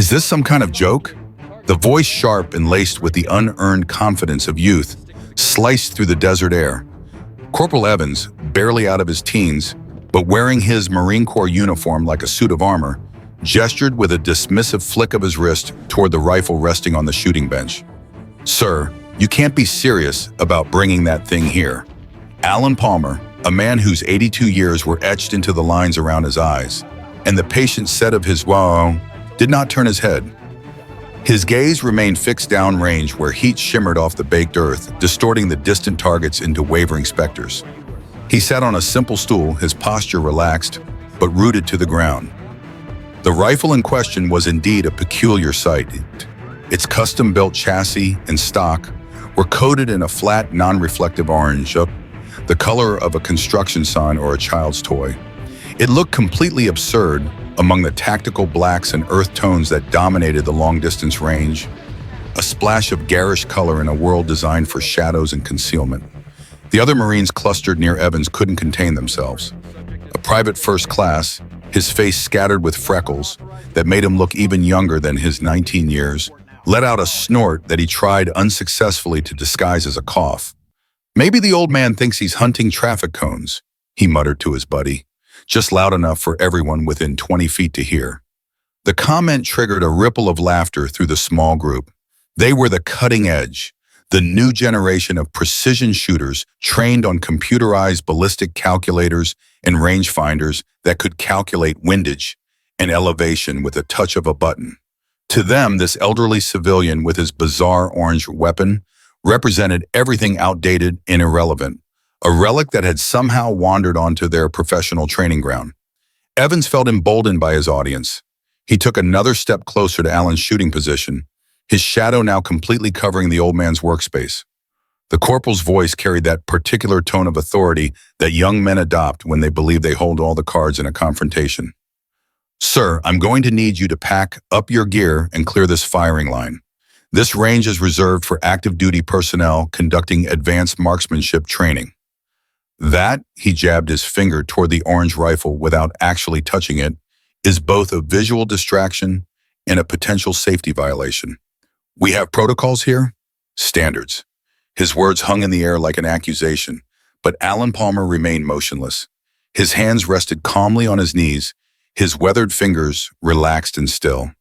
Is this some kind of joke? The voice, sharp and laced with the unearned confidence of youth, sliced through the desert air. Corporal Evans, barely out of his teens, but wearing his Marine Corps uniform like a suit of armor, gestured with a dismissive flick of his wrist toward the rifle resting on the shooting bench. "Sir, you can't be serious about bringing that thing here." Alan Palmer, a man whose 82 years were etched into the lines around his eyes, and the patient set of his wow, did not turn his head. His gaze remained fixed downrange where heat shimmered off the baked earth, distorting the distant targets into wavering specters. He sat on a simple stool, his posture relaxed, but rooted to the ground. The rifle in question was indeed a peculiar sight. Its custom-built chassis and stock were coated in a flat, non-reflective orange, the color of a construction sign or a child's toy. It looked completely absurd among the tactical blacks and earth tones that dominated the long-distance range, a splash of garish color in a world designed for shadows and concealment. The other Marines clustered near Evans couldn't contain themselves. A private first class, his face scattered with freckles that made him look even younger than his 19 years, let out a snort that he tried unsuccessfully to disguise as a cough. "Maybe the old man thinks he's hunting traffic cones," he muttered to his buddy, just loud enough for everyone within 20 feet to hear. The comment triggered a ripple of laughter through the small group. They were the cutting edge, the new generation of precision shooters trained on computerized ballistic calculators and rangefinders that could calculate windage and elevation with a touch of a button. To them, this elderly civilian with his bizarre orange weapon represented everything outdated and irrelevant, a relic that had somehow wandered onto their professional training ground. Evans felt emboldened by his audience. He took another step closer to Alan's shooting position, his shadow now completely covering the old man's workspace. The corporal's voice carried that particular tone of authority that young men adopt when they believe they hold all the cards in a confrontation. "Sir, I'm going to need you to pack up your gear and clear this firing line. This range is reserved for active duty personnel conducting advanced marksmanship training." That, he jabbed his finger toward the orange rifle without actually touching it, is both a visual distraction and a potential safety violation. "We have protocols here?" "Standards." His words hung in the air like an accusation, but Alan Palmer remained motionless. His hands rested calmly on his knees, his weathered fingers relaxed and still.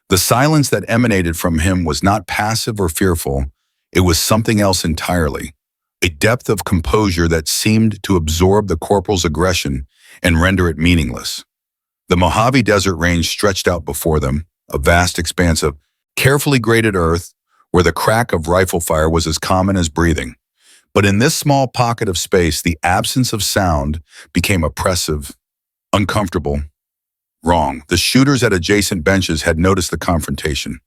The silence that emanated from him was not passive or fearful, it was something else entirely. A depth of composure that seemed to absorb the corporal's aggression and render it meaningless. The Mojave Desert Range stretched out before them, a vast expanse of carefully graded earth where the crack of rifle fire was as common as breathing. But in this small pocket of space, the absence of sound became oppressive, uncomfortable, wrong. The shooters at adjacent benches had noticed the confrontation.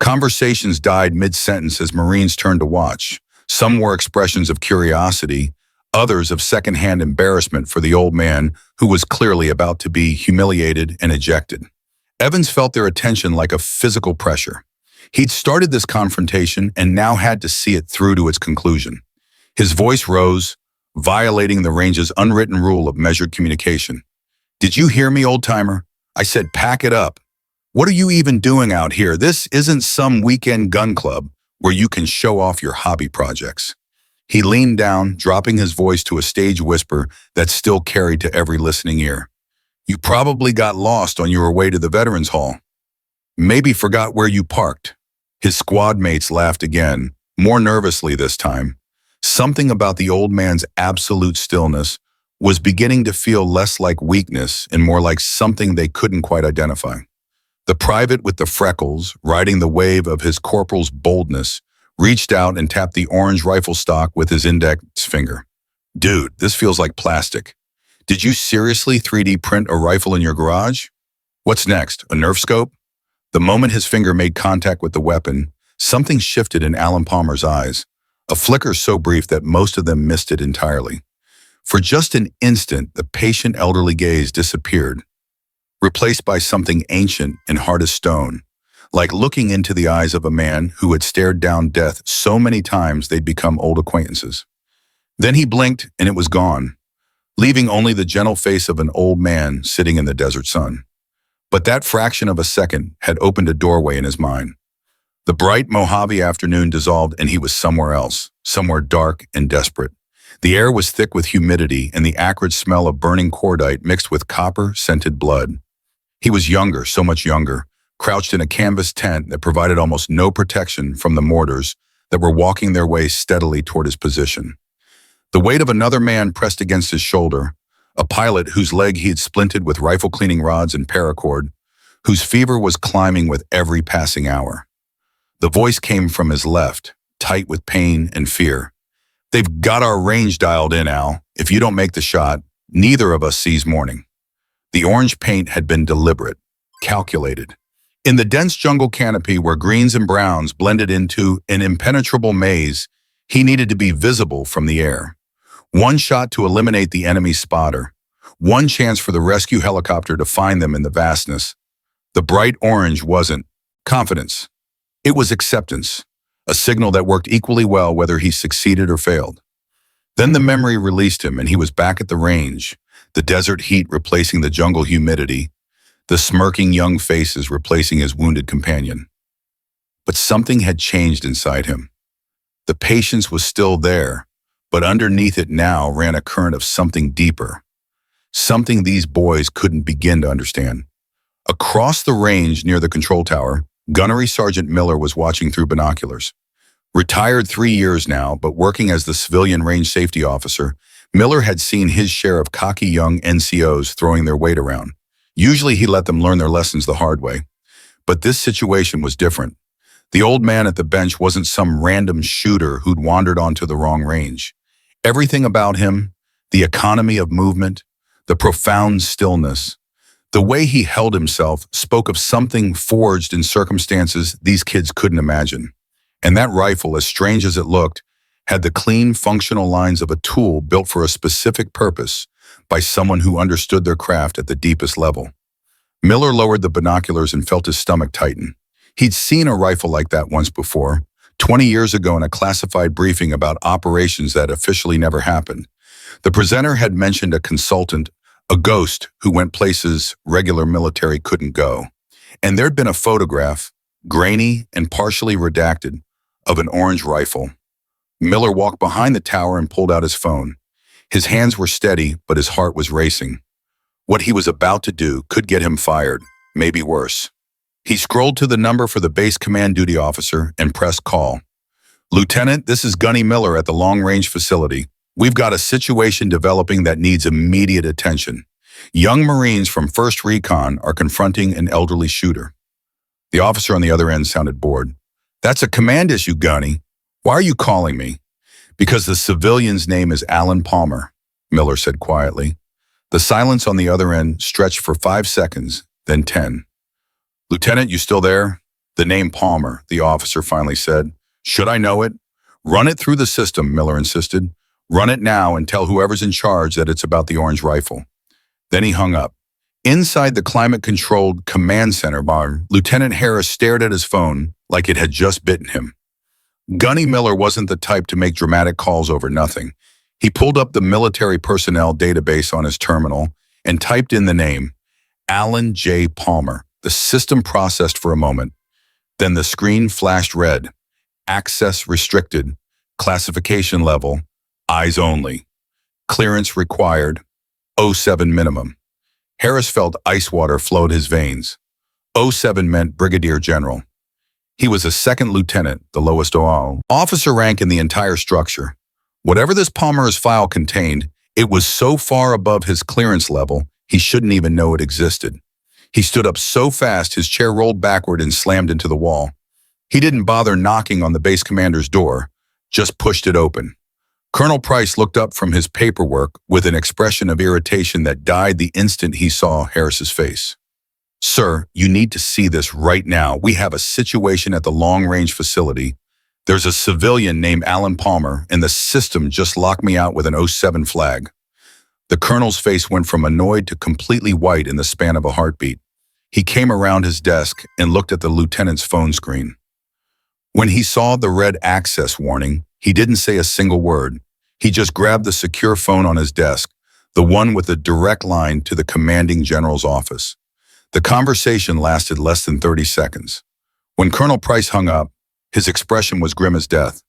Conversations died mid-sentence as Marines turned to watch. Some were expressions of curiosity, others of secondhand embarrassment for the old man who was clearly about to be humiliated and ejected. Evans felt their attention like a physical pressure. He'd started this confrontation and now had to see it through to its conclusion. His voice rose, violating the range's unwritten rule of measured communication. "Did you hear me, old-timer? I said pack it up. What are you even doing out here? This isn't some weekend gun club where you can show off your hobby projects." He leaned down, dropping his voice to a stage whisper that still carried to every listening ear. "You probably got lost on your way to the Veterans Hall. Maybe forgot where you parked." His squad mates laughed again, more nervously this time. Something about the old man's absolute stillness was beginning to feel less like weakness and more like something they couldn't quite identify. The private with the freckles, riding the wave of his corporal's boldness, reached out and tapped the orange rifle stock with his index finger. "Dude, this feels like plastic. Did you seriously 3D print a rifle in your garage? What's next, a Nerf scope?" The moment his finger made contact with the weapon, something shifted in Alan Palmer's eyes, a flicker so brief that most of them missed it entirely. For just an instant, the patient elderly gaze disappeared, replaced by something ancient and hard as stone, like looking into the eyes of a man who had stared down death so many times they'd become old acquaintances. Then he blinked and it was gone, leaving only the gentle face of an old man sitting in the desert sun. But that fraction of a second had opened a doorway in his mind. The bright Mojave afternoon dissolved and he was somewhere else, somewhere dark and desperate. The air was thick with humidity and the acrid smell of burning cordite mixed with copper-scented blood. He was younger, so much younger, crouched in a canvas tent that provided almost no protection from the mortars that were walking their way steadily toward his position. The weight of another man pressed against his shoulder, a pilot whose leg he had splinted with rifle cleaning rods and paracord, whose fever was climbing with every passing hour. The voice came from his left, tight with pain and fear. "They've got our range dialed in, Al. If you don't make the shot, neither of us sees morning." The orange paint had been deliberate, calculated. In the dense jungle canopy where greens and browns blended into an impenetrable maze, he needed to be visible from the air. One shot to eliminate the enemy spotter. One chance for the rescue helicopter to find them in the vastness. The bright orange wasn't confidence. It was acceptance, a signal that worked equally well whether he succeeded or failed. Then the memory released him and he was back at the range, the desert heat replacing the jungle humidity, the smirking young faces replacing his wounded companion. But something had changed inside him. The patience was still there, but underneath it now ran a current of something deeper, something these boys couldn't begin to understand. Across the range near the control tower, Gunnery Sergeant Miller was watching through binoculars. Retired 3 years now, but working as the civilian range safety officer, Miller had seen his share of cocky young NCOs throwing their weight around. Usually he let them learn their lessons the hard way. But this situation was different. The old man at the bench wasn't some random shooter who'd wandered onto the wrong range. Everything about him, the economy of movement, the profound stillness, the way he held himself spoke of something forged in circumstances these kids couldn't imagine. And that rifle, as strange as it looked, had the clean, functional lines of a tool built for a specific purpose by someone who understood their craft at the deepest level. Miller lowered the binoculars and felt his stomach tighten. He'd seen a rifle like that once before, 20 years ago in a classified briefing about operations that officially never happened. The presenter had mentioned a consultant, a ghost who went places regular military couldn't go. And there'd been a photograph, grainy and partially redacted, of an orange rifle. Miller walked behind the tower and pulled out his phone. His hands were steady, but his heart was racing. What he was about to do could get him fired, maybe worse. He scrolled to the number for the base command duty officer and pressed call. "Lieutenant, this is Gunny Miller at the long-range facility. We've got a situation developing that needs immediate attention. Young Marines from 1st Recon are confronting an elderly shooter." The officer on the other end sounded bored. "That's a command issue, Gunny. Why are you calling me?" "Because the civilian's name is Alan Palmer," Miller said quietly. The silence on the other end stretched for 5 seconds, then 10. "Lieutenant, you still there?" "The name Palmer," the officer finally said. "Should I know it?" "Run it through the system," Miller insisted. "Run it now and tell whoever's in charge that it's about the orange rifle." Then he hung up. Inside the climate-controlled command center bar, Lieutenant Harris stared at his phone like it had just bitten him. Gunny Miller wasn't the type to make dramatic calls over nothing. He pulled up the military personnel database on his terminal and typed in the name, Alan J. Palmer. The system processed for a moment. Then the screen flashed red. Access restricted. Classification level. Eyes only. Clearance required. 07 minimum. Harris felt ice water flowed his veins. 07 meant brigadier general. He was a second lieutenant, the lowest officer rank in the entire structure. Whatever this Palmer's file contained, it was so far above his clearance level, he shouldn't even know it existed. He stood up so fast his chair rolled backward and slammed into the wall. He didn't bother knocking on the base commander's door, just pushed it open. Colonel Price looked up from his paperwork with an expression of irritation that died the instant he saw Harris's face. "Sir, you need to see this right now. We have a situation at the long-range facility. There's a civilian named Alan Palmer, and the system just locked me out with an 07 flag." The colonel's face went from annoyed to completely white in the span of a heartbeat. He came around his desk and looked at the lieutenant's phone screen. When he saw the red access warning, he didn't say a single word. He just grabbed the secure phone on his desk, the one with a direct line to the commanding general's office. The conversation lasted less than 30 seconds. When Colonel Price hung up, his expression was grim as death.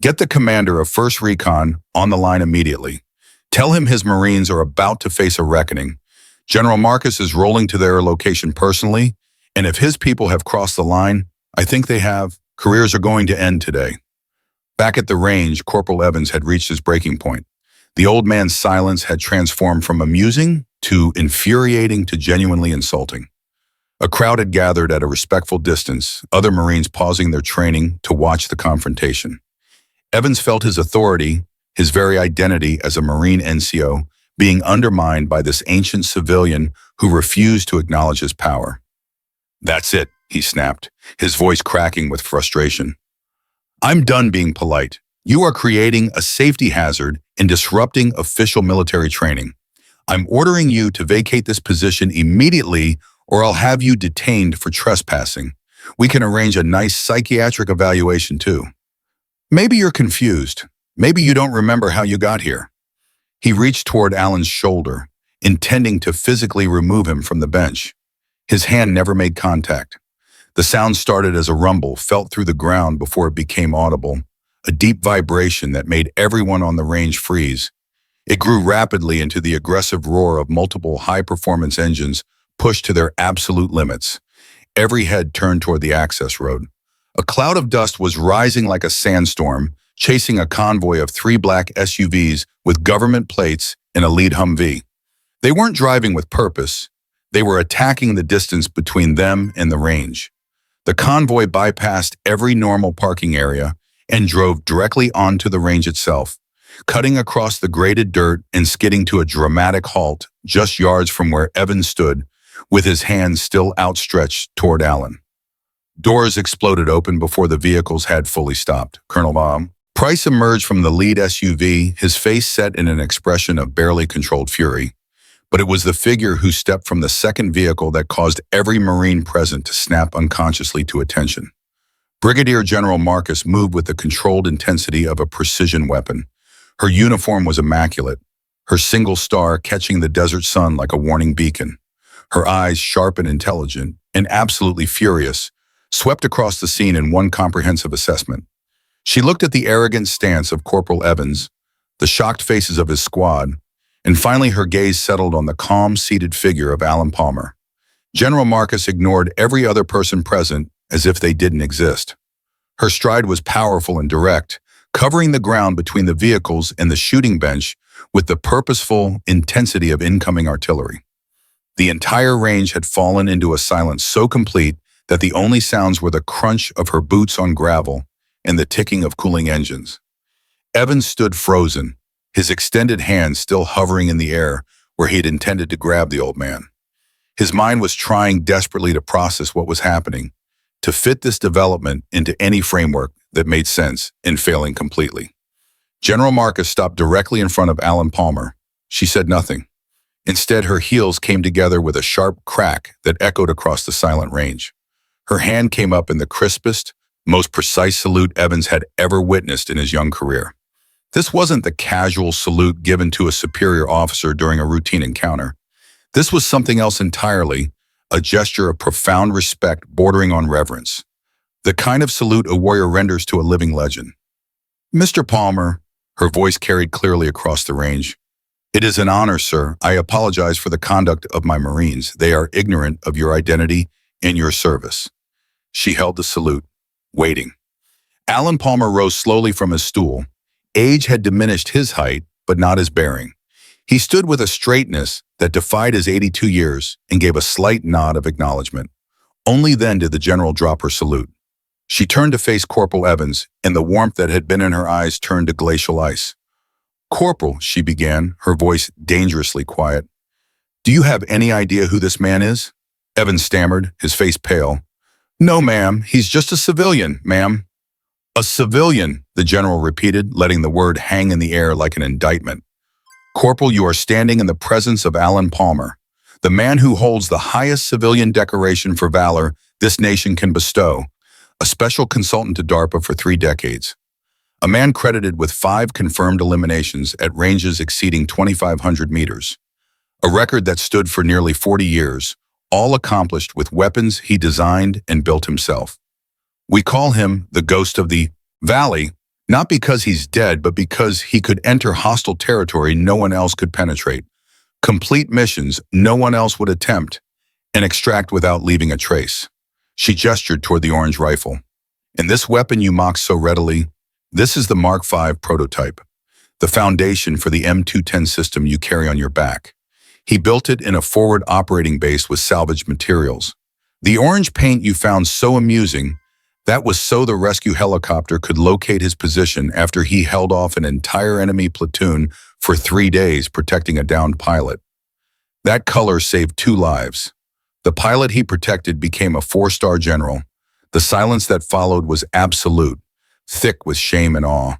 Get the commander of 1st Recon on the line immediately. Tell him his Marines are about to face a reckoning. General Marcus is rolling to their location personally, and if his people have crossed the line, I think they have, careers are going to end today. Back at the range, Corporal Evans had reached his breaking point. The old man's silence had transformed from amusing to infuriating to genuinely insulting. A crowd had gathered at a respectful distance, other Marines pausing their training to watch the confrontation. Evans felt his authority, his very identity as a Marine NCO, being undermined by this ancient civilian who refused to acknowledge his power. That's it, he snapped, his voice cracking with frustration. I'm done being polite. You are creating a safety hazard and disrupting official military training. I'm ordering you to vacate this position immediately or I'll have you detained for trespassing. We can arrange a nice psychiatric evaluation too. Maybe you're confused. Maybe you don't remember how you got here. He reached toward Alan's shoulder, intending to physically remove him from the bench. His hand never made contact. The sound started as a rumble, felt through the ground before it became audible, a deep vibration that made everyone on the range freeze. It grew rapidly into the aggressive roar of multiple high-performance engines pushed to their absolute limits. Every head turned toward the access road. A cloud of dust was rising like a sandstorm, chasing a convoy of 3 black SUVs with government plates and a lead Humvee. They weren't driving with purpose. They were attacking the distance between them and the range. The convoy bypassed every normal parking area and drove directly onto the range itself, cutting across the graded dirt and skidding to a dramatic halt just yards from where Evans stood, with his hands still outstretched toward Alan. Doors exploded open before the vehicles had fully stopped. Colonel Price emerged from the lead SUV, his face set in an expression of barely controlled fury. But it was the figure who stepped from the second vehicle that caused every Marine present to snap unconsciously to attention. Brigadier General Marcus moved with the controlled intensity of a precision weapon. Her uniform was immaculate, her single star catching the desert sun like a warning beacon. Her eyes, sharp and intelligent, and absolutely furious, swept across the scene in one comprehensive assessment. She looked at the arrogant stance of Corporal Evans, the shocked faces of his squad, and finally her gaze settled on the calm, seated figure of Alan Palmer. General Marcus ignored every other person present as if they didn't exist. Her stride was powerful and direct, covering the ground between the vehicles and the shooting bench with the purposeful intensity of incoming artillery. The entire range had fallen into a silence so complete that the only sounds were the crunch of her boots on gravel and the ticking of cooling engines. Evans stood frozen, his extended hand still hovering in the air where he had intended to grab the old man. His mind was trying desperately to process what was happening, to fit this development into any framework that made sense, and failing completely. General Marcus stopped directly in front of Alan Palmer. She said nothing. Instead, her heels came together with a sharp crack that echoed across the silent range. Her hand came up in the crispest, most precise salute Evans had ever witnessed in his young career. This wasn't the casual salute given to a superior officer during a routine encounter. This was something else entirely, a gesture of profound respect bordering on reverence. The kind of salute a warrior renders to a living legend. Mr. Palmer, her voice carried clearly across the range. It is an honor, sir. I apologize for the conduct of my Marines. They are ignorant of your identity and your service. She held the salute, waiting. Alan Palmer rose slowly from his stool. Age had diminished his height, but not his bearing. He stood with a straightness that defied his 82 years and gave a slight nod of acknowledgement. Only then did the general drop her salute. She turned to face Corporal Evans, and the warmth that had been in her eyes turned to glacial ice. Corporal, she began, her voice dangerously quiet. Do you have any idea who this man is? Evans stammered, his face pale. No, ma'am, he's just a civilian, ma'am. A civilian, the general repeated, letting the word hang in the air like an indictment. Corporal, you are standing in the presence of Alan Palmer, the man who holds the highest civilian decoration for valor this nation can bestow, a special consultant to DARPA for 3 decades. A man credited with 5 confirmed eliminations at ranges exceeding 2,500 meters. A record that stood for nearly 40 years, all accomplished with weapons he designed and built himself. We call him the Ghost of the Valley, not because he's dead, but because he could enter hostile territory no one else could penetrate, complete missions no one else would attempt, and extract without leaving a trace. She gestured toward the orange rifle. And this weapon you mock so readily, this is the Mark V prototype, the foundation for the M210 system you carry on your back. He built it in a forward operating base with salvaged materials. The orange paint you found so amusing, that was so the rescue helicopter could locate his position after he held off an entire enemy platoon for 3 days protecting a downed pilot. That color saved 2 lives. The pilot he protected became a 4-star general. The silence that followed was absolute, thick with shame and awe.